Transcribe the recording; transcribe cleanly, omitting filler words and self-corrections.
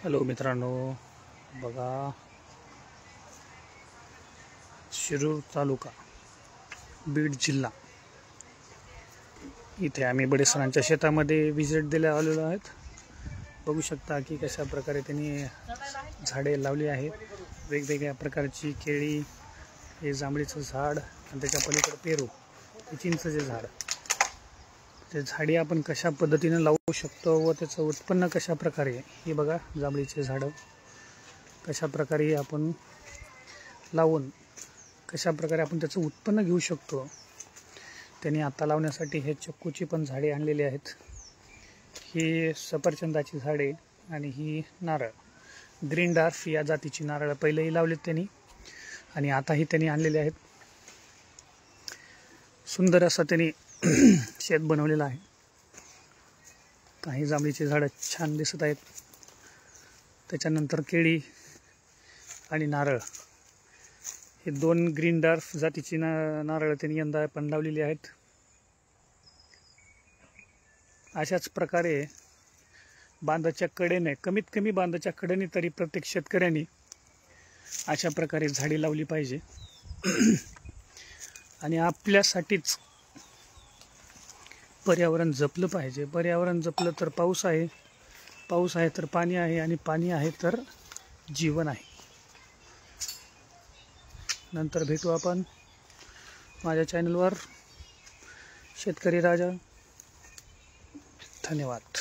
Hello मित्रांनो, बघा शिरूर तालुका बीड जिल्हा इथे आम्ही बडे सरांच्या शेतामध्ये विजिट द्यायला आलेलो आहेत। बघू शकता की कशा प्रकारे त्यांनी झाडे लावली आहेत। वेगवेगळ्या प्रकारची केळी, हे जांभळीचं झाड आणि त्याच्या पलीकडे पेरू, हे चिंचेचे झाड। ते झाडी आपण कशा पद्धतीने लावू शकतो व त्याचं उत्पन्न कशा प्रकारे, हे बघा जांभळीचे झाड कशा प्रकारे आपण लावून कशा प्रकारे आपण त्याचं उत्पन्न घेऊ शकतो। त्यांनी आता लावण्यासाठी हे चक्कूची पण झाडे आणलेली आहेत। ही सफरचंदाची झाडे आणि ही नारळ, ग्रीन डार्फ या जातीची नारळ पहिलेही लावलीत त्यांनी आणि आताही त्यांनी आणलेले आहेत। सुंदर असं त्यांनी शेत बनवलेलं आहे। काही जांभळीची झाडं छान दिसत आहेत, त्याच्यानंतर केळी आणि नारळ, हे दोन ग्रीन डार्फ जातीची नारळ त्यांनी यंदा पण लावलेली आहेत। अशाच प्रकारे बांधाच्या कडेने, कमीत कमी बांधाच्या कडेने तरी प्रत्येक शेतकऱ्यांनी अशा प्रकारे झाडी लावली पाहिजे। आणि आपल्यासाठीच पर्यावरण जपलं पाहिजे। पर्यावरण जपलं तर पाऊस आहे, पाऊस आहे तर पाणी आहे, आणि पाणी आहे तर जीवन आहे। नंतर भेटू आपण माझ्या चॅनलवर, शेतकरी राजा। धन्यवाद।